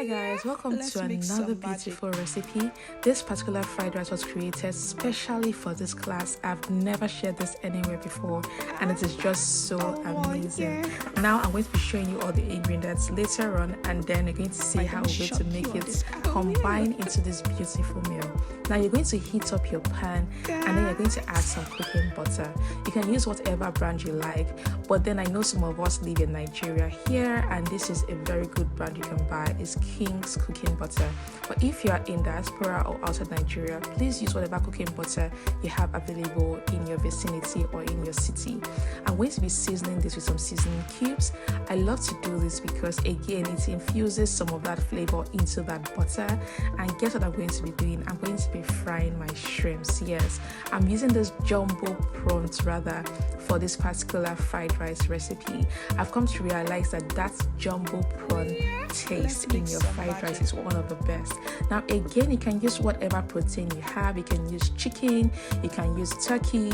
Hi guys, welcome to another beautiful recipe. This particular fried rice was created specially for this class. I've never shared this anywhere before and it is just so amazing. Now I'm going to be showing you all the ingredients later on, and then you're going to see how we're going to make it combine into this beautiful meal. Now you're going to heat up your pan and then you're going to add some cooking butter. You can use whatever brand you like, but then I know some of us live in Nigeria here, and this is a very good brand you can buy. It's King's cooking butter. But if you are in diaspora or outside Nigeria, please use whatever cooking butter you have available in your vicinity or in your city. I'm going to be seasoning this with some seasoning cubes. I love to do this because again it infuses some of that flavor into that butter. And guess what I'm going to be doing? I'm going to be frying my shrimps. Yes, I'm using this jumbo prawns rather for this particular fried rice recipe. I've come to realize that jumbo prawn taste in your fried rice is one of the best. Now again, you can use whatever protein you have. You can use chicken, you can use turkey,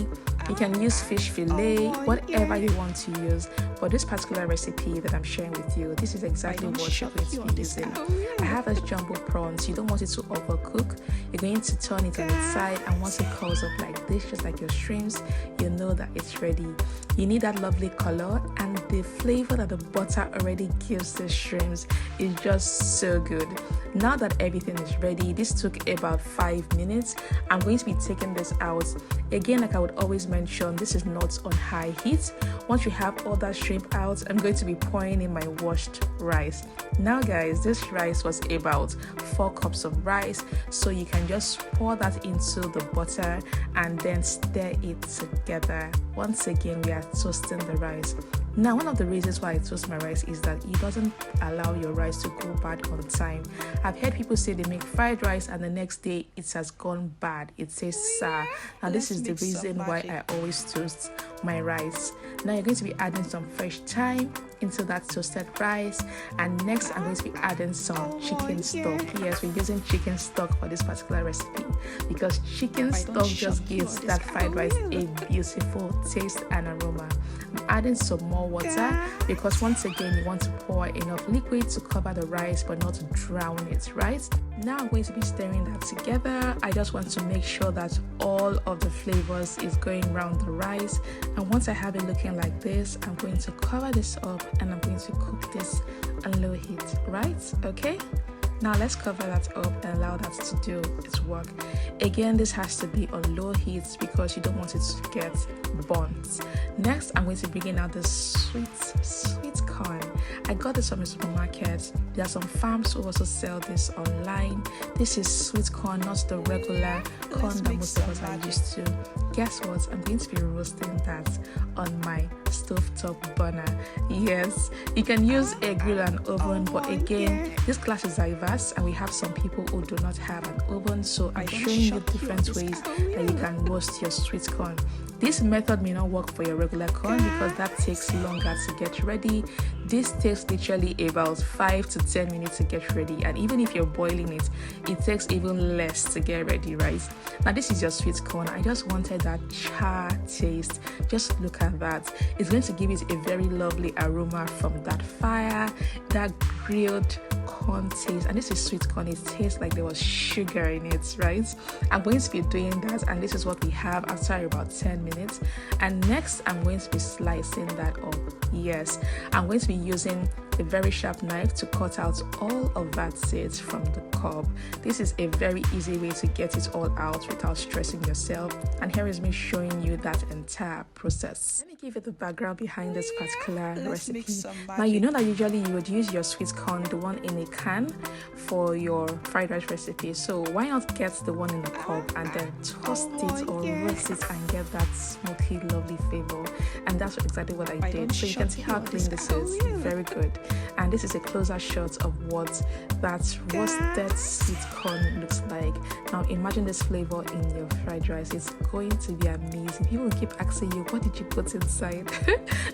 you can use fish fillet, whatever you want to use. For this particular recipe that I'm sharing with you, this is exactly what you're going to be using. I have this jumbo prawns. You don't want it to overcook. You're going to turn it on its side, and once it curls up like this, just like your shrimps, you know that it's ready. You need that lovely color, and the flavor that the butter already gives the shrimps is just so good. Now that everything is ready, this took about 5 minutes. I'm going to be taking this out. Again, like I would always mention, this is not on high heat. Once you have all that shrimp out, I'm going to be pouring in my washed rice. Now guys, this rice was about 4 cups of rice, so you can just pour that into the butter and then stir it together. Once again, we are toasting the rice. Now, one of the reasons why I toast my rice is that it doesn't allow your rice to go bad all the time. I've heard people say they make fried rice and the next day it has gone bad. It tastes sour. Now, this is the reason why I always toast my rice. Now, you're going to be adding some fresh thyme into that toasted rice, and next I'm going to be adding some chicken stock. Yes, we're using chicken stock for this particular recipe because chicken stock just gives that fried rice a beautiful taste and aroma. I'm adding some more water because once again you want to pour enough liquid to cover the rice but not to drown it, right? Now I'm going to be stirring that together. I just want to make sure that all of the flavors is going around the rice, and once I have it looking like this, I'm going to cover this up and I'm going to cook this on low heat, right? Okay, now let's cover that up and allow that to do its work. Again, this has to be on low heat because you don't want it to get burnt. Next, I'm going to bring in out the sweet corn. I got this from the supermarket. There are some farms who also sell this online. This is sweet corn, not the regular corn that most of us are used to. Guess what? I'm going to be roasting that on my stovetop burner. Yes, you can use a grill and oven, but again, this class is diverse and we have some people who do not have an oven, so I'm showing you different ways that you can roast your sweet corn. This method may not work for your regular corn because that takes longer to get ready. This takes literally about 5 to 10 minutes to get ready, and even if you're boiling it, it takes even less to get ready, right? Now this is your sweet corn. I just wanted that char taste. Just look at that. It's going to give it a very lovely aroma from that fire, that grilled corn taste, and this is sweet corn. It tastes like there was sugar in it, right? I'm going to be doing that, and this is what we have after about 10 minutes. And next I'm going to be slicing that up. Yes, I'm going to be using a very sharp knife to cut out all of that seeds from the cob. This is a very easy way to get it all out without stressing yourself, and here is me showing you that entire process. Let me give you the background behind this particular recipe. Now you know that usually you would use your sweet corn, the one in a can, for your fried rice recipe, so why not get the one in the cob and then toast it or roast it and get that smoky lovely flavor? And that's exactly what I did. So you can see how clean this is. Very good. And this is a closer shot of what that roasted sweet corn looks like. Now imagine this flavor in your fried rice. It's going to be amazing. People will keep asking you, what did you put inside?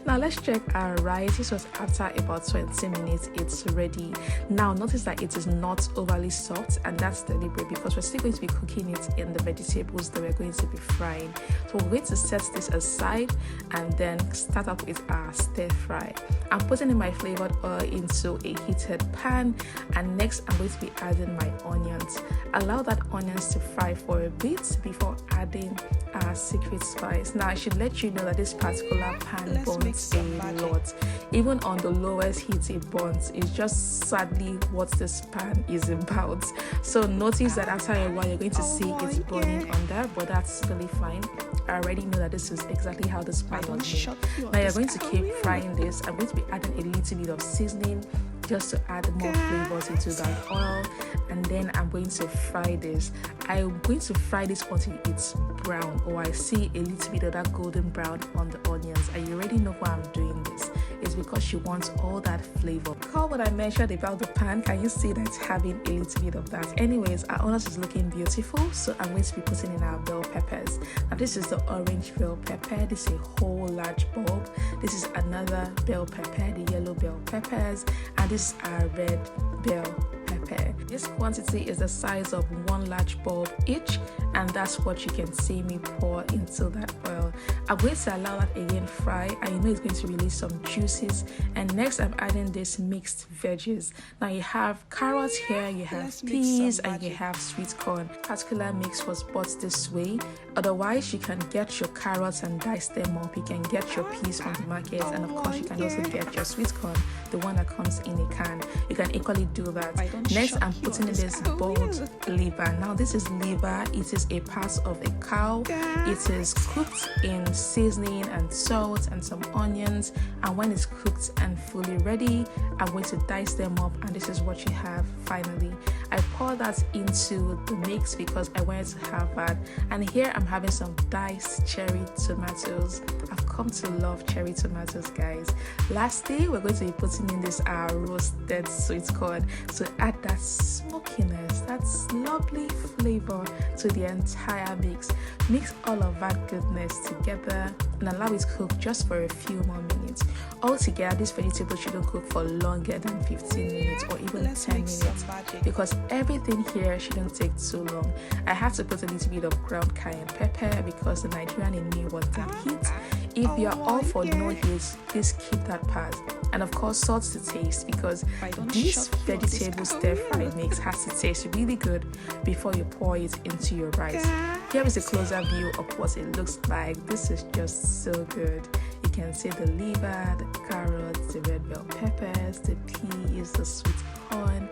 Now let's check our rice. This was after about 20 minutes. It's ready. Now notice that it is not overly soft, and that's deliberate because we're still going to be cooking it in the vegetables that we're going to be frying. So we're going to set this aside and then start up with our stir fry. I'm putting in my flavored oil into a heated pan, and next I'm going to be adding my onions. Allow that onions to fry for a bit before adding our secret spice. Now I should let you know that this particular pan burns a lot. Even on the lowest heat it burns. It's just sadly what this pan is about. So notice that after a while you're going to see it's burning on there, but that's totally fine. I already know that this is exactly how this pan was made. Now you're going to keep frying this. I'm going to be adding a little bit of seasoning just to add more flavors into that oil, and then I'm going to fry this. I'm going to fry this until it's brown, or I see a little bit of that golden brown on the onions. And you already know why I'm doing this. It's because she wants all that flavor. Recall what I mentioned about the pan. Can you see that it's having a little bit of that? Anyways, our onions is looking beautiful, so I'm going to be putting in our bell peppers. Now this is the orange bell pepper. This is a whole large bulb. This is another bell pepper, the yellow bell peppers, and this is our red bell pepper. This quantity is the size of one large bulb each, and that's what you can see me pour into that oil. I'm going to allow that again fry, and you know it's going to release some juices. And next I'm adding this mixed veggies. Now you have carrots here, you have peas, and you have sweet corn. Particular mix was bought this way. Otherwise you can get your carrots and dice them up. You can get your peas from the market, and of course you can also get your sweet corn, the one that comes in a can. You can equally do that. Next I'm putting in this boiled liver. Now this is liver. It is a part of a cow. It is cooked in seasoning and salt and some onions, and when it's cooked and fully ready, I'm going to dice them up, and this is what you have finally. I pour that into the mix because I wanted to have that. And here I'm having some diced cherry tomatoes. I've come to love cherry tomatoes, guys. Lastly, we're going to be putting in this roasted sweet corn to add that smokiness, that lovely flavor to the entire mix. Mix all of that goodness together and allow it to cook just for a few more minutes. Altogether, this vegetable shouldn't cook for longer than 15 minutes or even 10 minutes because everything here shouldn't take too long. I have to put a little bit of ground cayenne pepper because the Nigerian in me wanted heat. If you're all for no heat, please keep that part. And of course, salt to taste because this vegetable stir fry mix has to taste really good before you pour it into your rice. Here is a closer view of what it looks like. This is just so good. You can see the liver, the carrots, the red bell peppers, the peas, the sweet corn,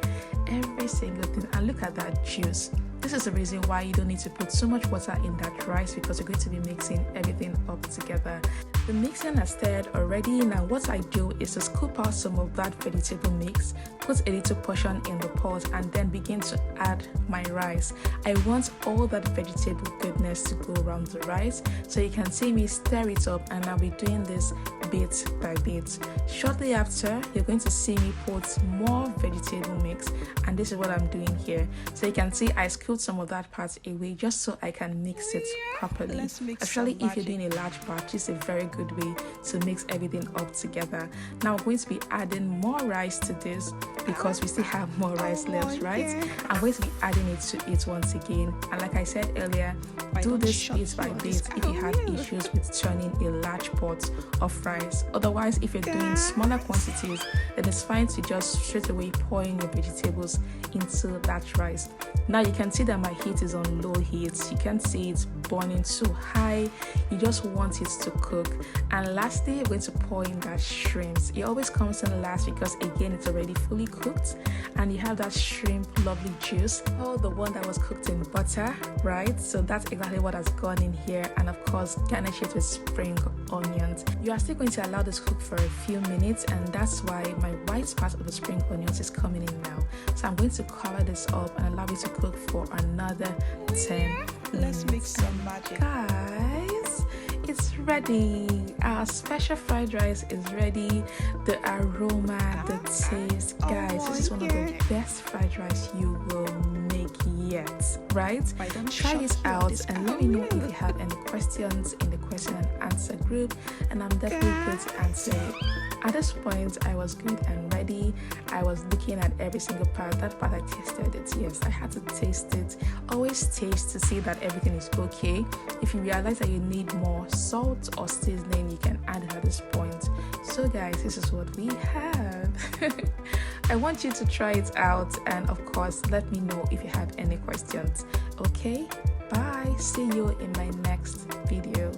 every single thing. And look at that juice. This is the reason why you don't need to put so much water in that rice because you're going to be mixing everything up together. The mixing has stirred already. Now what I do is to scoop out some of that vegetable mix, put a little portion in the pot, and then begin to add my rice. I want all that vegetable goodness to go around the rice, so you can see me stir it up, and I'll be doing this bit by bit. Shortly after, you're going to see me put more vegetable mix, and this is what I'm doing here. So you can see I scooped some of that part away just so I can mix it properly. Especially if you're doing a large batch, it's a very good way to mix everything up together. Now we're going to be adding more rice to this because we still have more rice left, right? I'm going to be adding it to it once again, and like I said earlier, do this bit by bit if you have issues with turning a large pot of rice. Otherwise, if you're doing smaller quantities, then it's fine to just straight away pour in your vegetables into that rice. Now you can see that my heat is on low heat. You can't see it's burning too high. You just want it to cook. And lastly, you're going to pour in that shrimps. It always comes in last because again it's already fully cooked, and you have that shrimp lovely juice, oh, the one that was cooked in butter, right? So that's exactly what has gone in here, and of course garnish it with spring onions. You are still going to allow this cook for a few minutes, and that's why my white part of the spring onions is coming in now. So I'm going to cover this up and allow it to cook for another 10 minutes. Let's mix some magic. Guys, it's ready. Our special fried rice is ready. The aroma, the taste, guys, this is one of the best fried rice you will make yet, right? Try this out and let me know if you have any questions in the question and answer group, and I'm definitely going to answer it. At this point, I was good and ready. I was looking at every single part. That part I tasted it. Yes, I had to taste it. Always taste to see that everything is okay. If you realize that you need more salt or seasoning, you can add it at this point. So guys, this is what we have. I want you to try it out, and of course, let me know if you have any questions. Okay, bye. See you in my next video.